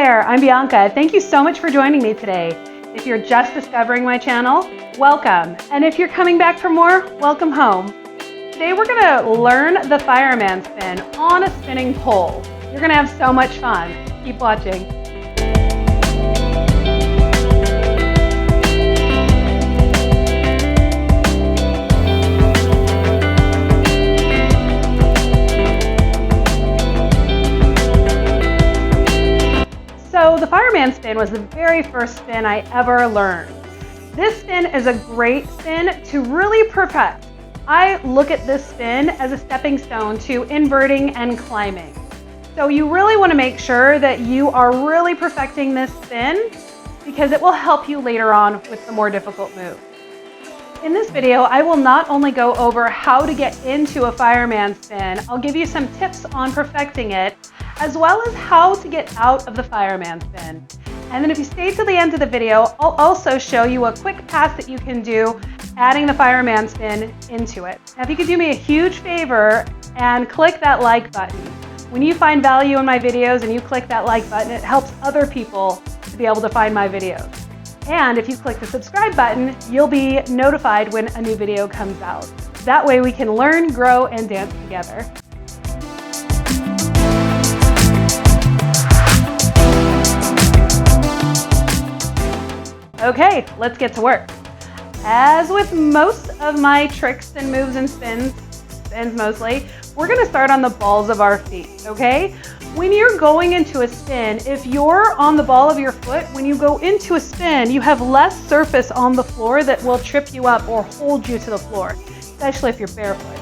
there, I'm Bianca. Thank you so much for joining me today. If you're just discovering my channel, welcome. And if you're coming back for more, welcome home. Today we're gonna learn the Fireman Spin on a spinning pole. You're gonna have so much fun. Keep watching. So the Fireman Spin was the very first spin I ever learned. This spin is a great spin to really perfect. I look at this spin as a stepping stone to inverting and climbing. So you really want to make sure that you are really perfecting this spin because it will help you later on with the more difficult moves. In this video, I will not only go over how to get into a Fireman Spin, I'll give you some tips on perfecting it, as well as how to get out of the Fireman Spin. And then if you stay to the end of the video, I'll also show you a quick pass that you can do adding the Fireman Spin into it. Now, if you could do me a huge favor and click that like button. When you find value in my videos and you click that like button, it helps other people to be able to find my videos. And if you click the subscribe button, you'll be notified when a new video comes out. That way we can learn, grow, and dance together. Okay, let's get to work. As with most of my tricks and moves and spins mostly, we're gonna start on the balls of our feet, okay? When you're going into a spin, if you're on the ball of your foot, when you go into a spin, you have less surface on the floor that will trip you up or hold you to the floor, especially if you're barefoot.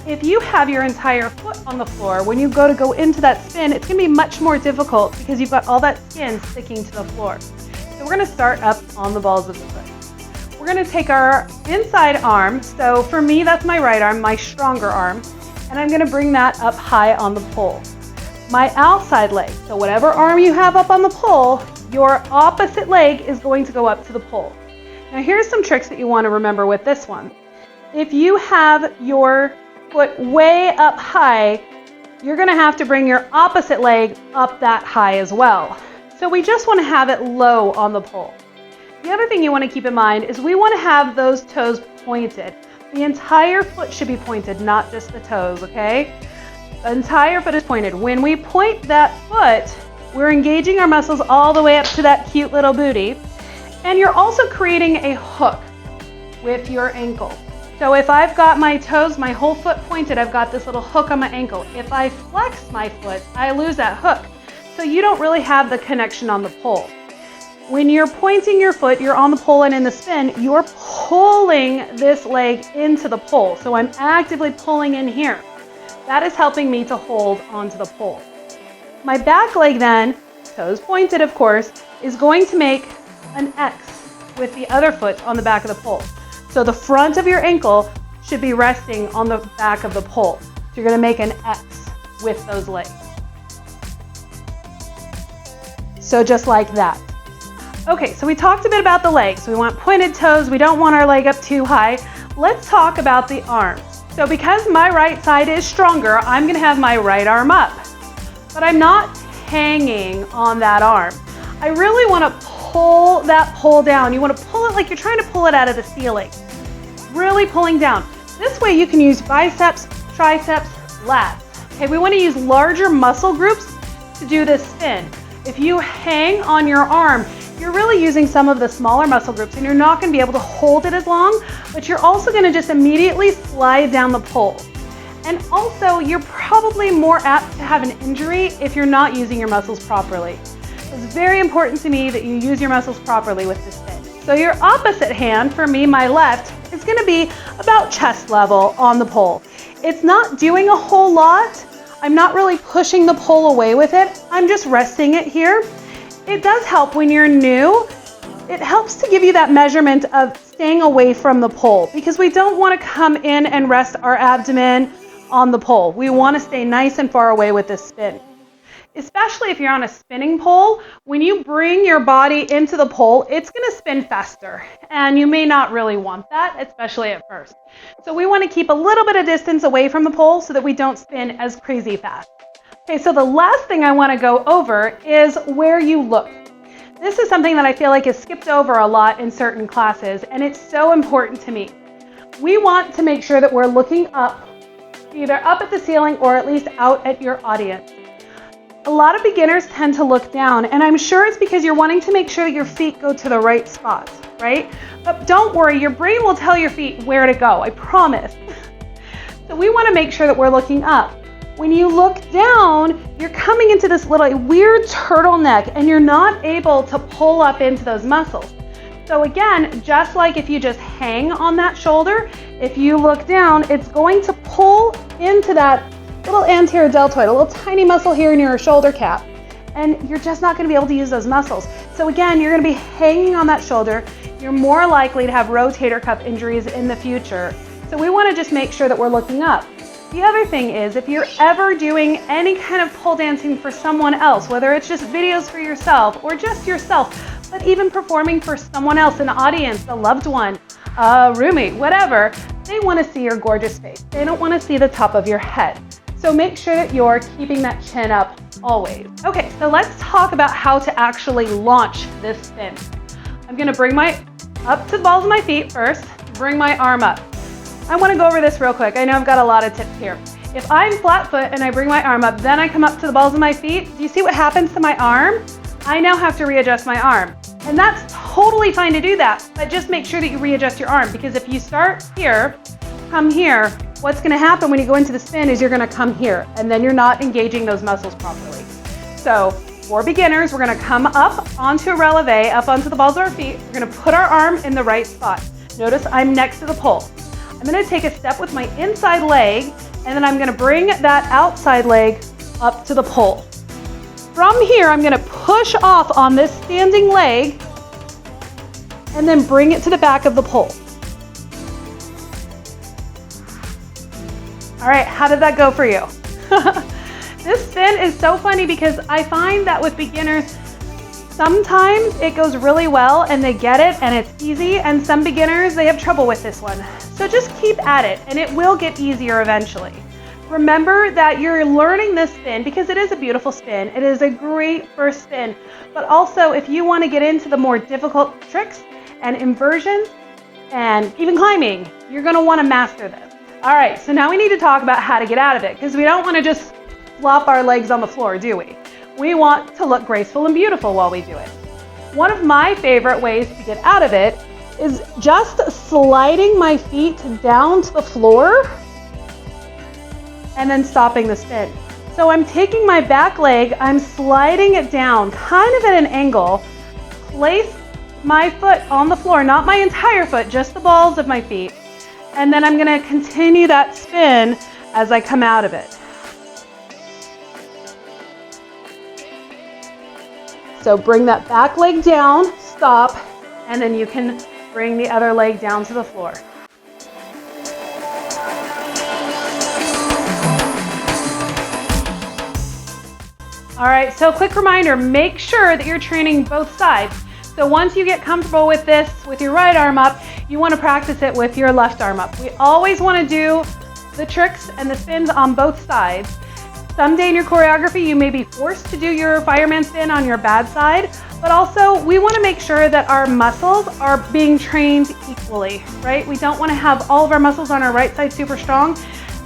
If you have your entire foot on the floor, when you go into that spin, it's gonna be much more difficult because you've got all that skin sticking to the floor. So we're gonna start up on the balls of the foot. We're gonna take our inside arm, so for me that's my right arm, my stronger arm, and I'm gonna bring that up high on the pole. My outside leg, so whatever arm you have up on the pole, your opposite leg is going to go up to the pole. Now here's some tricks that you wanna remember with this one. If you have your foot way up high, you're gonna have to bring your opposite leg up that high as well. So we just want to have it low on the pole. The other thing you want to keep in mind is we want to have those toes pointed. The entire foot should be pointed, not just the toes, okay? The entire foot is pointed. When we point that foot, we're engaging our muscles all the way up to that cute little booty. And you're also creating a hook with your ankle. So if I've got my toes, my whole foot pointed, I've got this little hook on my ankle. If I flex my foot, I lose that hook. So you don't really have the connection on the pole. When you're pointing your foot, you're on the pole and in the spin, you're pulling this leg into the pole. So I'm actively pulling in here. That is helping me to hold onto the pole. My back leg then, toes pointed of course, is going to make an X with the other foot on the back of the pole. So the front of your ankle should be resting on the back of the pole. So you're gonna make an X with those legs. So just like that. Okay, so we talked a bit about the legs. We want pointed toes. We don't want our leg up too high. Let's talk about the arms. So because my right side is stronger, I'm gonna have my right arm up. But I'm not hanging on that arm. I really wanna pull that pole down. You wanna pull it like you're trying to pull it out of the ceiling. Really pulling down. This way you can use biceps, triceps, lats. Okay, we wanna use larger muscle groups to do this spin. If you hang on your arm, you're really using some of the smaller muscle groups and you're not going to be able to hold it as long, but you're also going to just immediately slide down the pole. And also, you're probably more apt to have an injury if you're not using your muscles properly. So it's very important to me that you use your muscles properly with this spin. So your opposite hand, for me, my left, is going to be about chest level on the pole. It's not doing a whole lot. I'm not really pushing the pole away with it. I'm just resting it here. It does help when you're new. It helps to give you that measurement of staying away from the pole because we don't want to come in and rest our abdomen on the pole. We want to stay nice and far away with this spin. Especially if you're on a spinning pole, when you bring your body into the pole, it's going to spin faster. And you may not really want that, especially at first. So we want to keep a little bit of distance away from the pole so that we don't spin as crazy fast. Okay, so the last thing I want to go over is where you look. This is something that I feel like is skipped over a lot in certain classes, and it's so important to me. We want to make sure that we're looking up, either up at the ceiling or at least out at your audience. A lot of beginners tend to look down, and I'm sure it's because you're wanting to make sure that your feet go to the right spots, right? But don't worry, your brain will tell your feet where to go, I promise. So we want to make sure that we're looking up. When you look down, you're coming into this little weird turtleneck, and you're not able to pull up into those muscles. So again, just like if you just hang on that shoulder, if you look down, it's going to pull into that little anterior deltoid, a little tiny muscle here near your shoulder cap, and you're just not going to be able to use those muscles. So again, you're going to be hanging on that shoulder. You're more likely to have rotator cuff injuries in the future. So we want to just make sure that we're looking up. The other thing is, if you're ever doing any kind of pole dancing for someone else, whether it's just videos for yourself or just yourself, but even performing for someone else, an audience, a loved one, a roommate, whatever, they want to see your gorgeous face. They don't want to see the top of your head. So make sure that you're keeping that chin up always. Okay, so let's talk about how to actually launch this spin. I'm gonna bring up to the balls of my feet first, bring my arm up. I wanna go over this real quick. I know I've got a lot of tips here. If I'm flat foot and I bring my arm up, then I come up to the balls of my feet, do you see what happens to my arm? I now have to readjust my arm. And that's totally fine to do that, but just make sure that you readjust your arm, because if you start here, come here, what's going to happen when you go into the spin is you're going to come here, and then you're not engaging those muscles properly. So for beginners, we're going to come up onto a releve, up onto the balls of our feet. We're going to put our arm in the right spot. Notice I'm next to the pole. I'm going to take a step with my inside leg, and then I'm going to bring that outside leg up to the pole. From here, I'm going to push off on this standing leg and then bring it to the back of the pole. All right, how did that go for you? This spin is so funny because I find that with beginners, sometimes it goes really well and they get it and it's easy, and some beginners, they have trouble with this one. So just keep at it and it will get easier eventually. Remember that you're learning this spin because it is a beautiful spin. It is a great first spin, but also if you want to get into the more difficult tricks and inversions and even climbing, you're going to want to master this. All right, so now we need to talk about how to get out of it, because we don't want to just flop our legs on the floor, do we? We want to look graceful and beautiful while we do it. One of my favorite ways to get out of it is just sliding my feet down to the floor and then stopping the spin. So I'm taking my back leg, I'm sliding it down kind of at an angle, place my foot on the floor, not my entire foot, just the balls of my feet. And then I'm going to continue that spin as I come out of it. So bring that back leg down, stop, and then you can bring the other leg down to the floor. All right, so quick reminder, make sure that you're training both sides. So once you get comfortable with this, with your right arm up, you want to practice it with your left arm up. We always want to do the tricks and the spins on both sides. Someday in your choreography, you may be forced to do your fireman spin on your bad side, but also we want to make sure that our muscles are being trained equally, right? We don't want to have all of our muscles on our right side super strong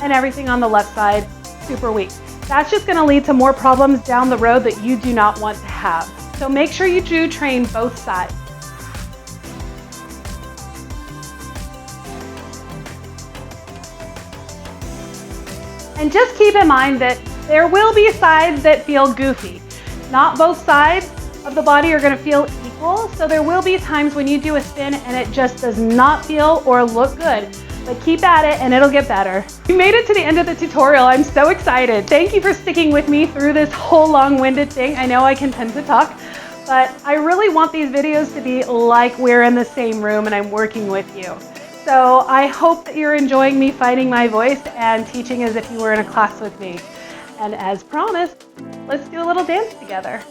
and everything on the left side super weak. That's just going to lead to more problems down the road that you do not want to have. So make sure you do train both sides. And just keep in mind that there will be sides that feel goofy. Not both sides of the body are going to feel equal, so there will be times when you do a spin and it just does not feel or look good. But keep at it and it'll get better. You made it to the end of the tutorial. I'm so excited. Thank you for sticking with me through this whole long-winded thing. I know I can tend to talk, but I really want these videos to be like we're in the same room and I'm working with you. So I hope that you're enjoying me finding my voice and teaching as if you were in a class with me. And as promised, let's do a little dance together.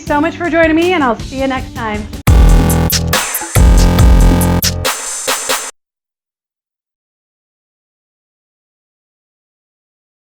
so much for joining me, and I'll see you next time.